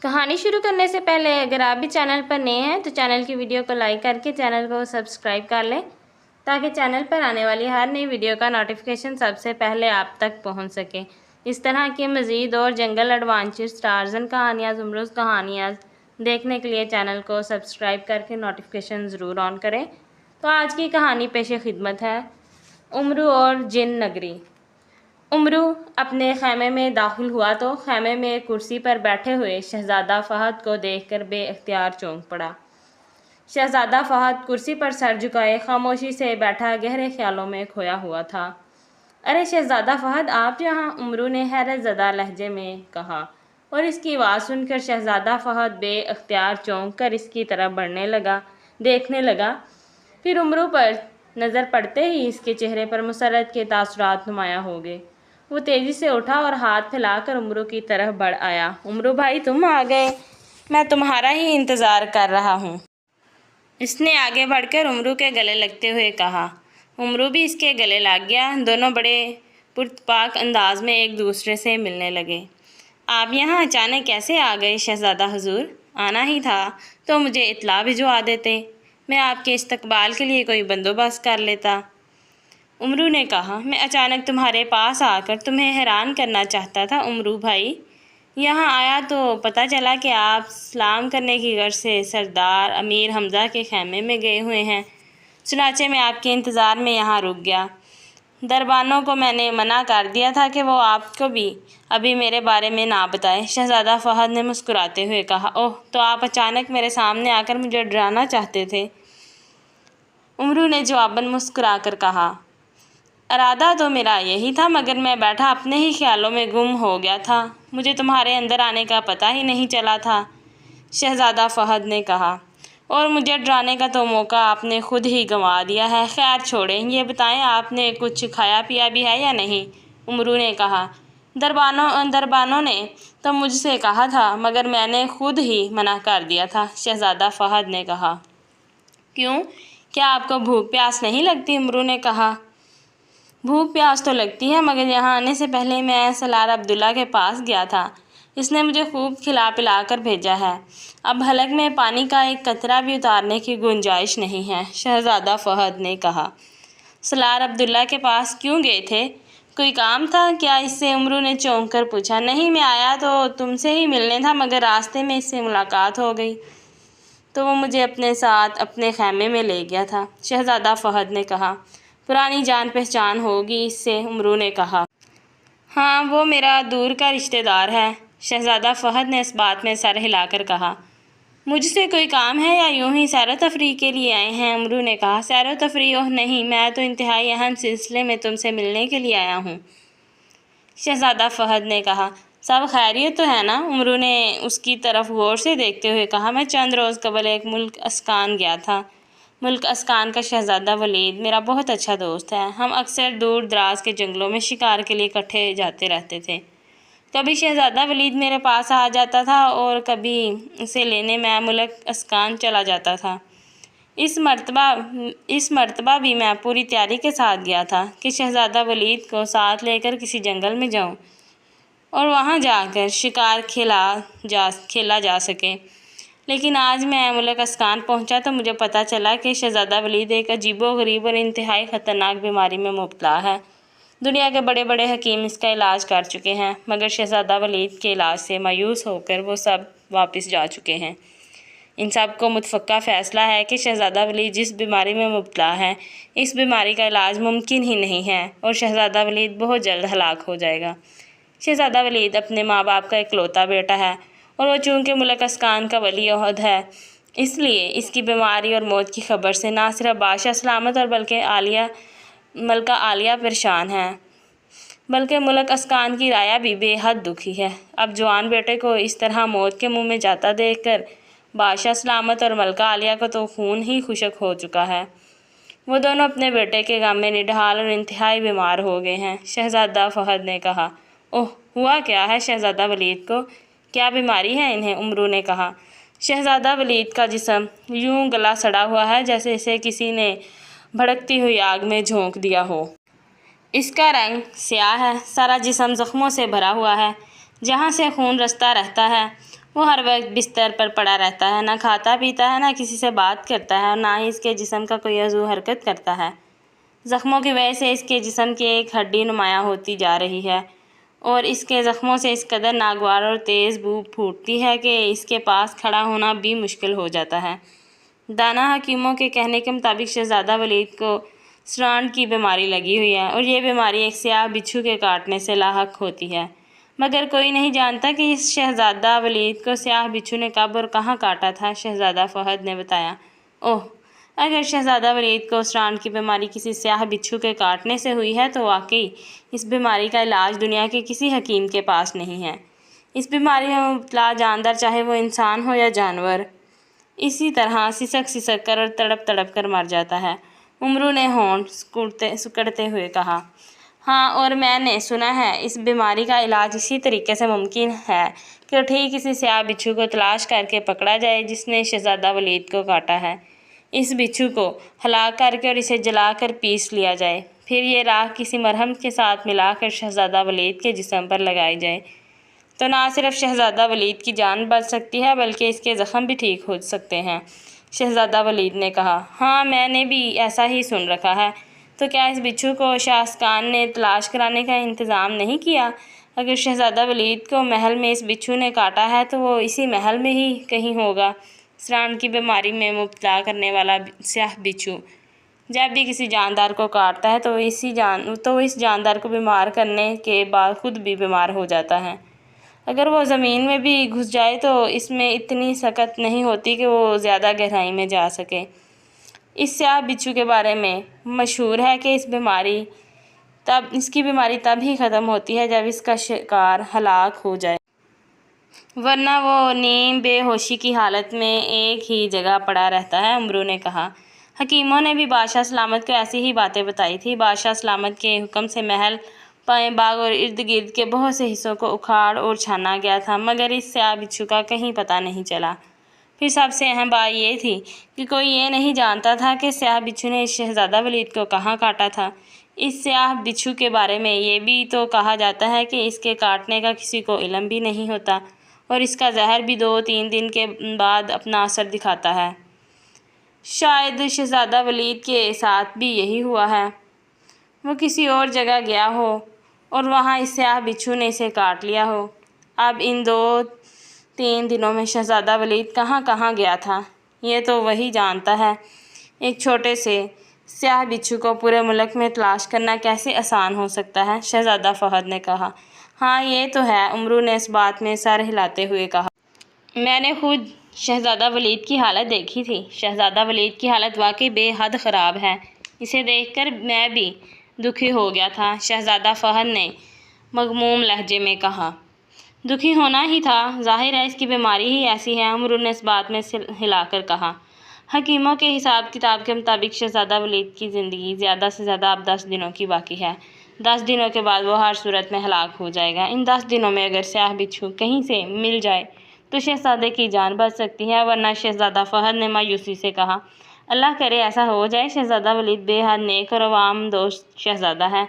کہانی شروع کرنے سے پہلے اگر آپ بھی چینل پر نئے ہیں تو چینل کی ویڈیو کو لائک کر کے چینل کو سبسکرائب کر لیں تاکہ چینل پر آنے والی ہر نئی ویڈیو کا نوٹیفیکیشن سب سے پہلے آپ تک پہنچ سکے۔ اس طرح کے مزید اور جنگل ایڈونچرز، ٹارزن کہانیاں، زمرد کہانیاں دیکھنے کے لیے چینل کو سبسکرائب کر کے نوٹیفیکیشن ضرور آن کریں۔ تو آج کی کہانی پیش خدمت ہے امرو اور جن نگری۔ امرو اپنے خیمے میں داخل ہوا تو خیمے میں ایک کرسی پر بیٹھے ہوئے شہزادہ فہد کو دیکھ کر بے اختیار چونک پڑا۔ شہزادہ فہد کرسی پر سر جھکائے خاموشی سے بیٹھا گہرے خیالوں میں کھویا ہوا تھا۔ ارے شہزادہ فہد، آپ یہاں؟ امرو نے حیرت زدہ لہجے میں کہا، اور اس کی آواز سن کر شہزادہ فہد بے اختیار چونک کر اس کی طرف دیکھنے لگا۔ پھر امرو پر نظر پڑتے ہی اس کے چہرے پر مسرت کے تاثرات نمایاں ہو گئے۔ وہ تیزی سے اٹھا اور ہاتھ پھیلا کر امرو کی طرف بڑھ آیا۔ امرو بھائی، تم آ گئے، میں تمہارا ہی انتظار کر رہا ہوں۔ اس نے آگے بڑھ کر امرو کے گلے لگتے ہوئے کہا۔ امرو بھی اس کے گلے لگ گیا۔ دونوں بڑے پرتپاک انداز میں ایک دوسرے سے ملنے لگے۔ آپ یہاں اچانک کیسے آ گئے شہزادہ حضور؟ آنا ہی تھا تو مجھے اطلاع بھجوا دیتے، میں آپ کے استقبال کے لیے کوئی بندوبست کر لیتا۔ امرو نے کہا، میں اچانک تمہارے پاس آ کر تمہیں حیران کرنا چاہتا تھا امرو بھائی۔ یہاں آیا تو پتہ چلا کہ آپ سلام کرنے کی غرض سے سردار امیر حمزہ کے خیمے میں گئے ہوئے ہیں۔ چنانچہ میں آپ کے انتظار میں یہاں رک گیا۔ دربانوں کو میں نے منع کر دیا تھا کہ وہ آپ کو بھی ابھی میرے بارے میں نہ بتائیں۔ شہزادہ فہد نے مسکراتے ہوئے کہا، اوہ، تو آپ اچانک میرے سامنے آ کر مجھے ڈرانا چاہتے تھے؟ امرو نے جواباً مسکرا کر کہا، ارادہ تو میرا یہی تھا، مگر میں بیٹھا اپنے ہی خیالوں میں گم ہو گیا تھا، مجھے تمہارے اندر آنے کا پتہ ہی نہیں چلا تھا۔ شہزادہ فہد نے کہا، اور مجھے ڈرانے کا تو موقع آپ نے خود ہی گنوا دیا ہے۔ خیر چھوڑیں، یہ بتائیں آپ نے کچھ کھایا پیا بھی ہے یا نہیں؟ امرو نے کہا، دربانوں نے تو مجھ سے کہا تھا، مگر میں نے خود ہی منع کر دیا تھا۔ شہزادہ فہد نے کہا، کیوں؟ کیا آپ کو بھوک پیاس نہیں لگتی؟ امرو نے کہا، بھوک پیاس تو لگتی ہے، مگر یہاں آنے سے پہلے میں سالار عبداللہ کے پاس گیا تھا، اس نے مجھے خوب کھلا پلا کر بھیجا ہے، اب حلق میں پانی کا ایک قطرہ بھی اتارنے کی گنجائش نہیں ہے۔ شہزادہ فہد نے کہا، سالار عبداللہ کے پاس کیوں گئے تھے؟ کوئی کام تھا کیا اس سے؟ امرو نے چونک کر پوچھا، نہیں، میں آیا تو تم سے ہی ملنے تھا، مگر راستے میں اس سے ملاقات ہو گئی تو وہ مجھے اپنے ساتھ اپنے خیمے میں لے گیا تھا۔ شہزادہ فہد نے کہا، پرانی جان پہچان ہوگی اس سے؟ امرو نے کہا، ہاں، وہ میرا دور کا رشتہ دار ہے۔ شہزادہ فہد نے اس بات میں سر ہلا کر کہا، مجھ سے کوئی کام ہے یا یوں ہی سیر و تفریح کے لیے آئے ہیں؟ امرو نے کہا، سیر و تفریح؟ اوہ نہیں، میں تو انتہائی اہم سلسلے میں تم سے ملنے کے لیے آیا ہوں۔ شہزادہ فہد نے کہا، سب خیریت تو ہے نا؟ امرو نے اس کی طرف غور سے دیکھتے ہوئے کہا، میں چند روز قبل ایک ملک اسکان گیا تھا۔ ملک اسکان کا شہزادہ ولید میرا بہت اچھا دوست ہے، ہم اکثر دور دراز کے جنگلوں میں شکار کے لیے اکٹھے جاتے رہتے تھے۔ کبھی شہزادہ ولید میرے پاس آ جاتا تھا اور کبھی اسے لینے میں ملک اسکان چلا جاتا تھا۔ اس مرتبہ بھی میں پوری تیاری کے ساتھ گیا تھا کہ شہزادہ ولید کو ساتھ لے کر کسی جنگل میں جاؤں اور وہاں جا کر شکار کھیلا جا سکے، لیکن آج میں ملک اسکان پہنچا تو مجھے پتہ چلا کہ شہزادہ ولید ایک عجیب و غریب اور انتہائی خطرناک بیماری میں مبتلا ہے۔ دنیا کے بڑے بڑے حکیم اس کا علاج کر چکے ہیں، مگر شہزادہ ولید کے علاج سے مایوس ہو کر وہ سب واپس جا چکے ہیں۔ ان سب کو متفقہ فیصلہ ہے کہ شہزادہ ولید جس بیماری میں مبتلا ہے، اس بیماری کا علاج ممکن ہی نہیں ہے اور شہزادہ ولید بہت جلد ہلاک ہو جائے گا۔ شہزادہ ولید اپنے ماں باپ کا اکلوتا بیٹا ہے اور وہ چونکہ ملک اسکان کا ولی عہد ہے، اس لیے اس کی بیماری اور موت کی خبر سے نہ صرف بادشاہ سلامت اور بلکہ ملکہ عالیہ پریشان ہے، بلکہ ملک اسکان کی رعایا بھی بے حد دکھی ہے۔ اب جوان بیٹے کو اس طرح موت کے منہ میں جاتا دیکھ کر بادشاہ سلامت اور ملکہ عالیہ کو تو خون ہی خشک ہو چکا ہے۔ وہ دونوں اپنے بیٹے کے غم میں نڈھال اور انتہائی بیمار ہو گئے ہیں۔ شہزادہ فہد نے کہا، اوہ، ہوا کیا ہے شہزادہ ولید کو؟ کیا بیماری ہے انہیں؟ امرو نے کہا، شہزادہ ولید کا جسم یوں گلا سڑا ہوا ہے جیسے اسے کسی نے بھڑکتی ہوئی آگ میں جھونک دیا ہو۔ اس کا رنگ سیاہ ہے، سارا جسم زخموں سے بھرا ہوا ہے، جہاں سے خون رستا رہتا ہے وہ ہر وقت بستر پر پڑا رہتا ہے، نہ کھاتا پیتا ہے، نہ کسی سے بات کرتا ہے اور نہ ہی اس کے جسم کا کوئی عضو حرکت کرتا ہے۔ زخموں کی وجہ سے اس کے جسم کی ایک ہڈی نمایاں ہوتی جا رہی ہے اور اس کے زخموں سے اس قدر ناگوار اور تیز بو پھوٹتی ہے کہ اس کے پاس کھڑا ہونا بھی مشکل ہو جاتا ہے۔ دانا حکیموں کے کہنے کے مطابق شہزادہ ولید کو سرانڈ کی بیماری لگی ہوئی ہے اور یہ بیماری ایک سیاہ بچھو کے کاٹنے سے لاحق ہوتی ہے، مگر کوئی نہیں جانتا کہ اس شہزادہ ولید کو سیاہ بچھو نے کب اور کہاں کاٹا تھا۔ شہزادہ فہد نے بتایا، اوہ، اگر شہزادہ ولید کو سرانڈ کی بیماری کسی سیاہ بچھو کے کاٹنے سے ہوئی ہے تو واقعی اس بیماری کا علاج دنیا کے کسی حکیم کے پاس نہیں ہے۔ اس بیماری میں مبتلا جاندار چاہے وہ انسان ہو یا جانور، اسی طرح سسک سسک کر اور تڑپ تڑپ کر مر جاتا ہے۔ امرو نے ہونٹ سکڑتے ہوئے کہا، ہاں، اور میں نے سنا ہے اس بیماری کا علاج اسی طریقے سے ممکن ہے کہ ٹھیک کسی سیاہ بچھو کو تلاش کر کے پکڑا جائے جس نے شہزادہ ولید کو کاٹا ہے، اس بچھو کو ہلاک کر کے اور اسے جلا کر پیس لیا جائے، پھر یہ راکھ کسی مرہم کے ساتھ ملا کر شہزادہ ولید کے جسم پر لگائی جائے تو نہ صرف شہزادہ ولید کی جان بچ سکتی ہے بلکہ اس کے زخم بھی ٹھیک ہو سکتے ہیں۔ شہزادہ ولید نے کہا، ہاں، میں نے بھی ایسا ہی سن رکھا ہے۔ تو کیا اس بچھو کو شاہسکان نے تلاش کرانے کا انتظام نہیں کیا؟ اگر شہزادہ ولید کو محل میں اس بچھو نے کاٹا ہے تو وہ اسی محل میں ہی کہیں ہوگا۔ سرانڈ کی بیماری میں مبتلا کرنے والا سیاہ بچھو جب بھی کسی جاندار کو کاٹتا ہے تو اس جاندار کو بیمار کرنے کے بعد خود بھی بیمار ہو جاتا ہے۔ اگر وہ زمین میں بھی گھس جائے تو اس میں اتنی سکت نہیں ہوتی کہ وہ زیادہ گہرائی میں جا سکے۔ اس سیاہ بچھو کے بارے میں مشہور ہے کہ اس کی بیماری تب ہی ختم ہوتی ہے جب اس کا شکار ہلاک ہو جائے، ورنہ وہ نیم بے ہوشی کی حالت میں ایک ہی جگہ پڑا رہتا ہے۔ امرو نے کہا، حکیموں نے بھی بادشاہ سلامت کو ایسی ہی باتیں بتائی تھیں۔ بادشاہ سلامت کے حکم سے محل، پائیں باغ اور ارد گرد کے بہت سے حصوں کو اکھاڑ اور چھانا گیا تھا، مگر اس سیاہ بچھو کا کہیں پتہ نہیں چلا۔ پھر سب سے اہم بات یہ تھی کہ کوئی یہ نہیں جانتا تھا کہ سیاہ بچھو نے شہزادہ ولید کو کہاں کاٹا تھا۔ اس سیاہ بچھو کے بارے میں یہ بھی تو کہا جاتا ہے کہ اس کے کاٹنے کا کسی کو علم بھی نہیں ہوتا اور اس کا زہر بھی 2-3 دن کے بعد اپنا اثر دکھاتا ہے۔ شاید شہزادہ ولید کے ساتھ بھی یہی ہوا ہے، وہ کسی اور جگہ گیا ہو اور وہاں اس سیاہ بچھو نے اسے کاٹ لیا ہو۔ اب ان 2-3 دنوں میں شہزادہ ولید کہاں کہاں گیا تھا یہ تو وہی جانتا ہے۔ ایک چھوٹے سے سیاہ بچھو کو پورے ملک میں تلاش کرنا کیسے آسان ہو سکتا ہے؟ شہزادہ فہد نے کہا، ہاں، یہ تو ہے۔ امرو نے اس بات میں سر ہلاتے ہوئے کہا، میں نے خود شہزادہ ولید کی حالت دیکھی تھی۔ شہزادہ ولید کی حالت واقعی بے حد خراب ہے، اسے دیکھ کر میں بھی دکھی ہو گیا تھا۔ شہزادہ فہد نے مغموم لہجے میں کہا، دکھی ہونا ہی تھا، ظاہر ہے اس کی بیماری ہی ایسی ہے۔ امرو نے اس بات میں سر ہلا کر کہا، حکیموں کے حساب کتاب کے مطابق شہزادہ ولید کی زندگی زیادہ سے زیادہ اب 10 دنوں کی باقی ہے۔ 10 دنوں کے بعد وہ ہر صورت میں ہلاک ہو جائے گا۔ ان 10 دنوں میں اگر سیاہ بچھو کہیں سے مل جائے تو شہزادے کی جان بچ سکتی ہے، ورنہ شہزادہ فہد نے مایوسی سے کہا، اللہ کرے ایسا ہو جائے۔ شہزادہ ولید بے حد نیک اور عوام دوست شہزادہ ہے،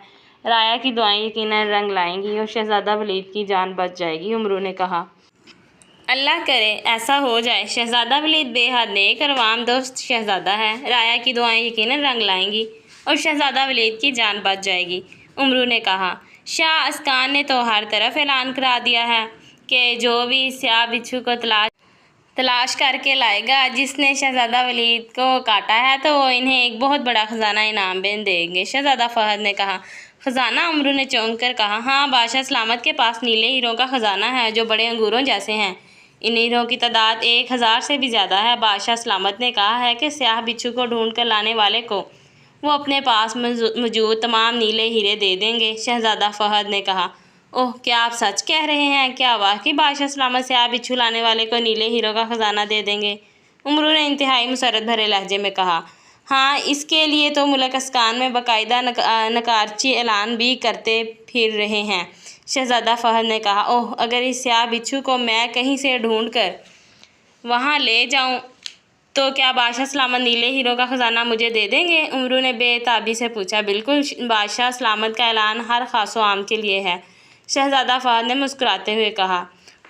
رعایا کی دعائیں یقیناً رنگ لائیں گی اور شہزادہ ولید کی جان بچ جائے گی۔ امرو نے کہا، اللہ کرے ایسا ہو جائے۔ شہزادہ ولید بے حد نیک اور عوام دوست شہزادہ ہے، رعایا کی دعائیں یقیناً رنگ لائیں گی اور شہزادہ ولید کی جان بچ جائے گی۔ امرو نے کہا، شاہ اسکان نے تو ہر طرف اعلان کرا دیا ہے کہ جو بھی سیاہ بچھو کو تلاش کر کے لائے گا جس نے شہزادہ ولید کو کاٹا ہے تو وہ انہیں ایک بہت بڑا خزانہ انعام میں دیں گے۔ شہزادہ فہد نے کہا، خزانہ؟ امرو نے چونک کر کہا، ہاں، بادشاہ سلامت کے پاس نیلے ہیروں کا خزانہ ہے جو بڑے انگوروں جیسے ہیں۔ ان ہیروں کی تعداد 1000 سے بھی زیادہ ہے۔ بادشاہ سلامت نے کہا ہے کہ سیاہ بچھو کو ڈھونڈ کر لانے والے کو وہ اپنے پاس موجود تمام نیلے ہیرے دے دیں گے۔ شہزادہ فہد نے کہا، اوہ، کیا آپ سچ کہہ رہے ہیں؟ کیا واقعی بادشاہ سلامت سیاہ بچھو لانے والے کو نیلے ہیروں کا خزانہ دے دیں گے؟ امرو نے انتہائی مسرت بھرے لہجے میں کہا، ہاں، اس کے لیے تو ملک اسکان میں باقاعدہ نکارچی اعلان بھی کرتے پھر رہے ہیں۔ شہزادہ فہد نے کہا، اوہ، اگر اس سیاہ بچھو کو میں کہیں سے ڈھونڈ کر وہاں لے جاؤں تو کیا بادشاہ سلامت نیلے ہیروں کا خزانہ مجھے دے دیں گے؟ امرو نے بے تابی سے پوچھا، بالکل، بادشاہ سلامت کا اعلان ہر خاص و عام کے لیے ہے۔ شہزادہ فہد نے مسکراتے ہوئے کہا،